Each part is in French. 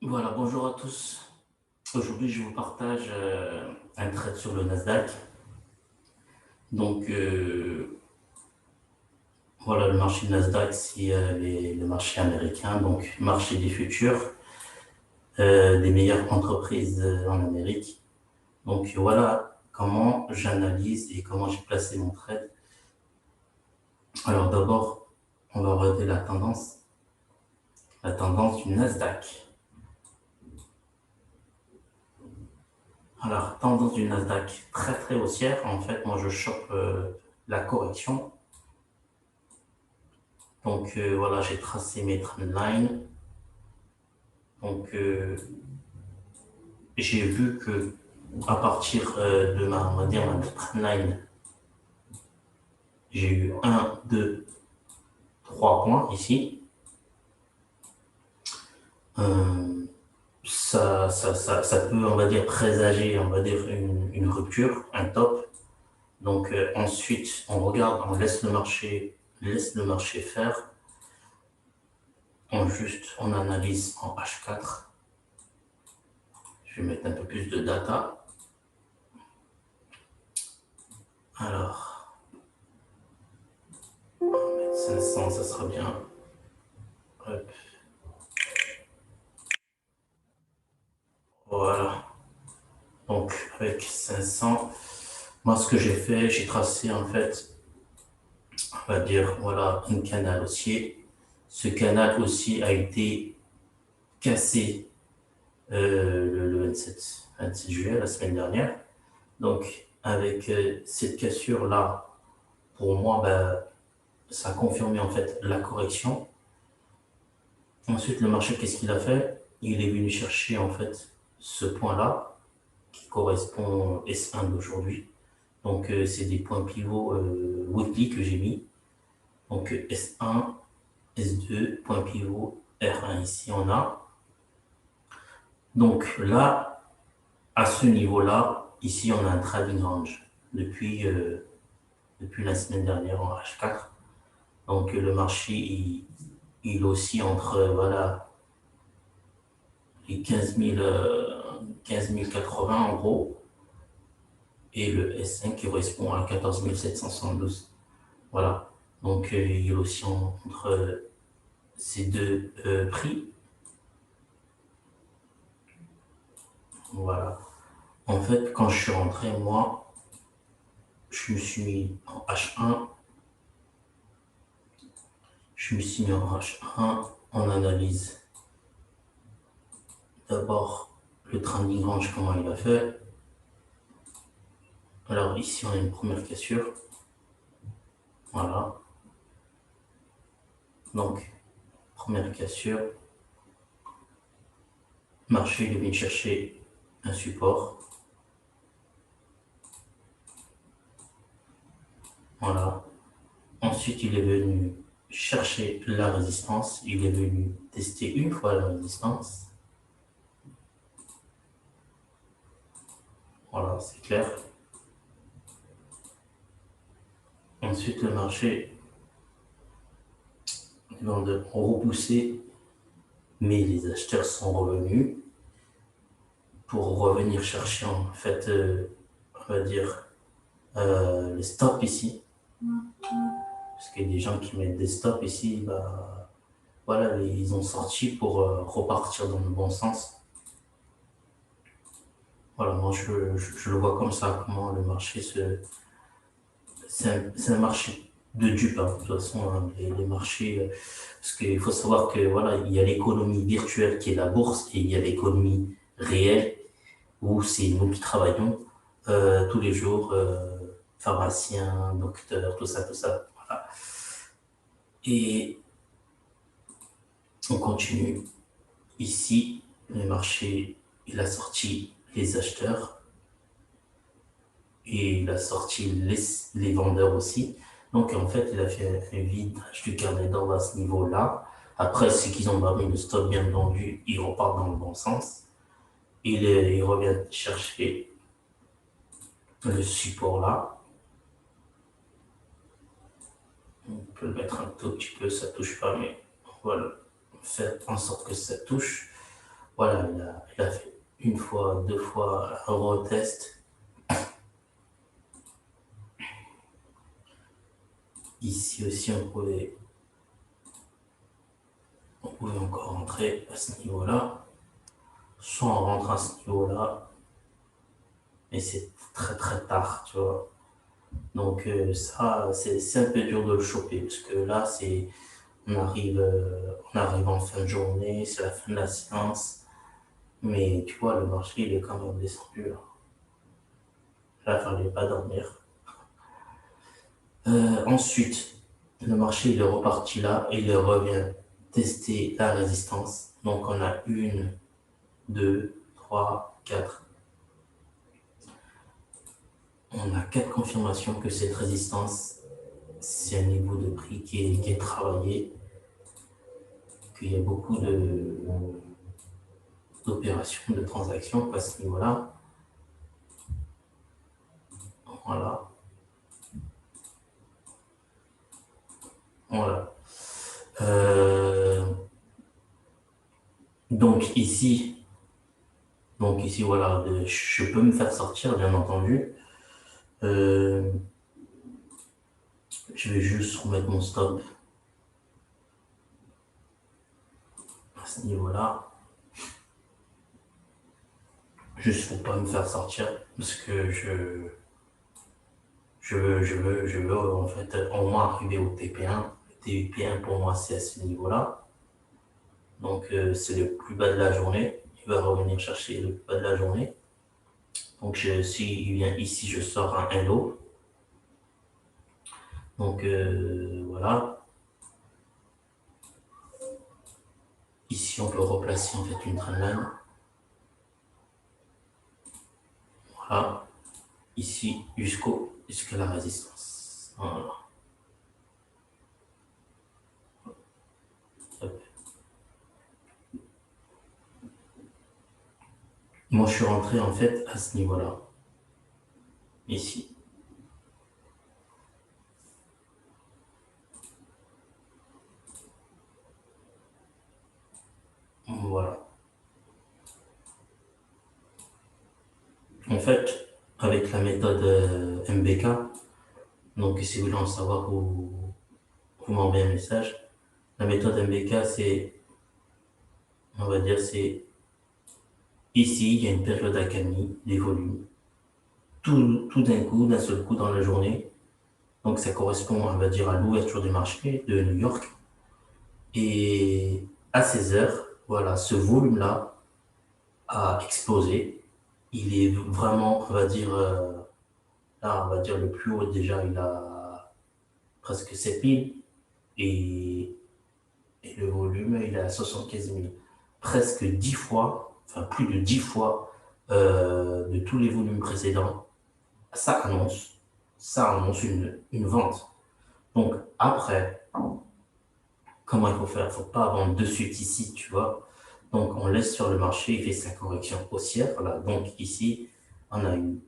Voilà, bonjour à tous. Aujourd'hui, je vous partage un trade sur le Nasdaq. Donc, voilà, le marché Nasdaq, c'est le marché américain, donc marché des futurs, des meilleures entreprises en Amérique. Donc, voilà comment j'analyse et comment j'ai placé mon trade. Alors, d'abord, on va regarder la tendance du Nasdaq. Alors, tendance du Nasdaq très très haussière. En fait, moi, je chope la correction. Donc voilà, j'ai tracé mes trendlines. Donc j'ai vu que à partir de on va dire, ma trendline, j'ai eu un, 2, 3 points ici. Euh, ça peut, on va dire, présager, on va dire, une rupture, un top. Donc ensuite, on regarde, on laisse le marché faire. On analyse en H4. Je vais mettre un peu plus de data. Alors, 500, ça sera bien. Hop. Voilà. Donc, avec 500, moi, ce que j'ai fait, j'ai tracé, en fait, on va dire, voilà, un canal haussier. Ce canal aussi a été cassé le 27 juillet, la semaine dernière. Donc, avec cette cassure-là, pour moi, ben, ça a confirmé, en fait, la correction. Ensuite, le marché, qu'est-ce qu'il a fait? Il est venu chercher, en fait, ce point-là, qui correspond au S1 d'aujourd'hui. Donc, c'est des points pivots weekly que j'ai mis. Donc, S1, S2, point pivot, R1 ici, on a. Donc, là, à ce niveau-là, ici, on a un trading range depuis la semaine dernière en H4. Donc, le marché, il oscille entre, voilà, les 15 080 en gros, et le S5 qui correspond à 14 772. Voilà. Donc, il oscille entre ces deux prix. Voilà. En fait, quand je suis rentré, moi, je me suis mis en H1. Je me suis mis en H1. On analyse d'abord le trending range, comment il a fait. Alors ici, on a une première cassure. Voilà. Donc, première cassure. Marché, il vient chercher un support. Voilà. Ensuite, il est venu chercher la résistance. Il est venu tester une fois la résistance. Voilà, c'est clair. Ensuite, le marché va repousser, mais les acheteurs sont revenus pour revenir chercher en fait, on va dire, les stops ici. Parce qu'il y a des gens qui mettent des stops ici, bah, voilà, ils ont sorti pour repartir dans le bon sens. Voilà, moi je le vois comme ça, comment le marché se. C'est un marché de dupes, hein, de toute façon, hein, les marchés. Parce qu'il faut savoir que voilà, il y a l'économie virtuelle qui est la bourse et il y a l'économie réelle où c'est nous qui travaillons tous les jours, pharmaciens, docteurs, tout ça, tout ça. Voilà. Et on continue. Ici, le marché, il a sorti les acheteurs et il a sorti les vendeurs aussi. Donc, en fait, il a fait un vidage du carnet d'ordre à ce niveau-là. Après, c'est qu'ils ont mis le stock bien vendu, ils repartent dans le bon sens. Il revient chercher le support là. On peut le mettre un tout petit peu, ça touche pas, mais voilà, faire en sorte que ça touche. voilà, il a fait une fois, deux fois un retest. Ici aussi, on pouvait encore rentrer à ce niveau-là. Soit on rentre à ce niveau-là, mais c'est très très tard, tu vois. Donc ça, c'est un peu dur de le choper, parce que là, on arrive en fin de journée, c'est la fin de la séance, mais tu vois, le marché, il est quand même descendu, là. Là, il fallait pas dormir. Ensuite, le marché, il est reparti là, et il revient tester la résistance. Donc on a une, deux, trois, quatre. On a quatre confirmations que cette résistance, c'est un niveau de prix qui est travaillé, qu'il y a beaucoup d'opérations, de transactions à ce niveau-là. Voilà. Voilà. Euh, donc ici, voilà, je peux me faire sortir, bien entendu. Euh, je vais juste remettre mon stop à ce niveau-là. Juste pour pas me faire sortir, parce que je veux en fait au moins arriver au TP1. Le TP1 pour moi c'est à ce niveau-là. Donc c'est le plus bas de la journée. Il va revenir chercher le plus bas de la journée. Donc s'il vient ici, je sors un hello. Donc voilà. Ici on peut replacer en fait une trendline. Voilà. Ici jusqu'à la résistance. Voilà. Hop. Moi je suis rentré en fait à ce niveau-là. Ici. Voilà. En fait, avec la méthode MBK, donc si vous voulez en savoir, vous m'envoyez un message. La méthode MBK, on va dire, c'est ici, il y a une période d'accalmie des volumes. Tout d'un coup, d'un seul coup dans la journée. Donc ça correspond, on va dire, à l'ouverture du marché de New York. Et à 16 heures, voilà, ce volume-là a explosé. Il est vraiment, on va dire, là, on va dire le plus haut déjà, il a presque 7 000. Et, et le volume, il est à 75 000. Presque 10 fois, enfin plus de 10 fois de tous les volumes précédents. Ça annonce, ça annonce une vente. Donc après, comment il faut faire? Il ne faut pas vendre de suite ici, tu vois. Donc on laisse sur le marché, il fait sa correction haussière. Voilà. Donc ici, on a eu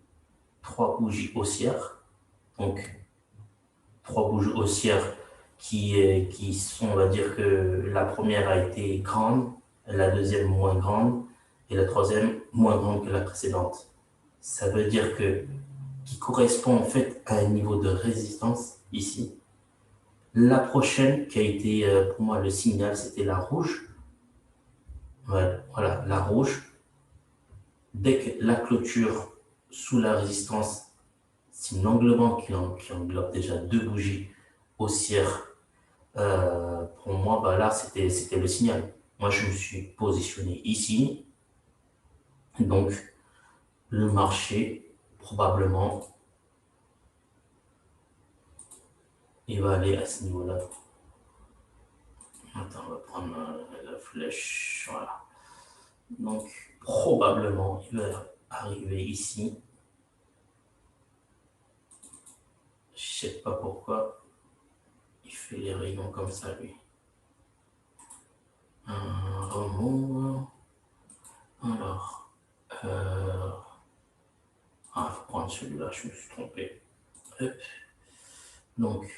trois bougies haussières. Donc trois bougies haussières qui sont, on va dire que la première a été grande, la deuxième moins grande et la troisième moins grande que la précédente. Ça veut dire que qui correspond en fait à un niveau de résistance ici. La prochaine qui a été pour moi le signal, c'était la rouge. Voilà, la rouge. Dès que la clôture sous la résistance, c'est une englobant qui englobe déjà deux bougies haussières. Pour moi, bah là, c'était le signal. Moi, je me suis positionné ici. Donc, le marché, probablement, il va aller à ce niveau-là. Attends, on va prendre la flèche. Voilà. Donc, probablement, il va arriver ici. Je sais pas pourquoi il fait les rayons comme ça, lui. Un remove. Alors, faut prendre celui-là, je me suis trompé. Hop. Donc,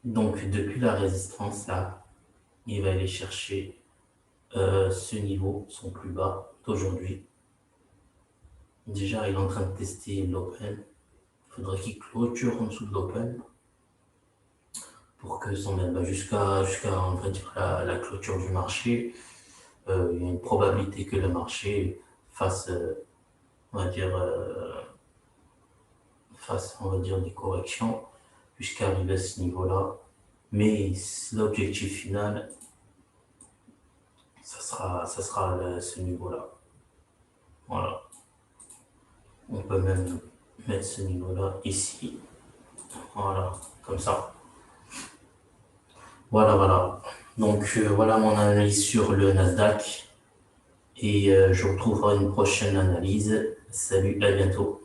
Donc, depuis la résistance, là, il va aller chercher ce niveau, son plus bas d'aujourd'hui. Déjà, il est en train de tester l'open. Il faudrait qu'il clôture en dessous de l'open pour que son jusqu'à on va dire, la clôture du marché. Il y a une probabilité que le marché fasse, on va dire, on va dire, des corrections jusqu'à arriver à ce niveau-là. Mais l'objectif final, ça sera ce niveau-là. Voilà. On peut même mettre ce niveau-là ici. Voilà, comme ça. Voilà, voilà. Donc, voilà mon analyse sur le Nasdaq. Et je vous retrouverai une prochaine analyse. Salut, à bientôt.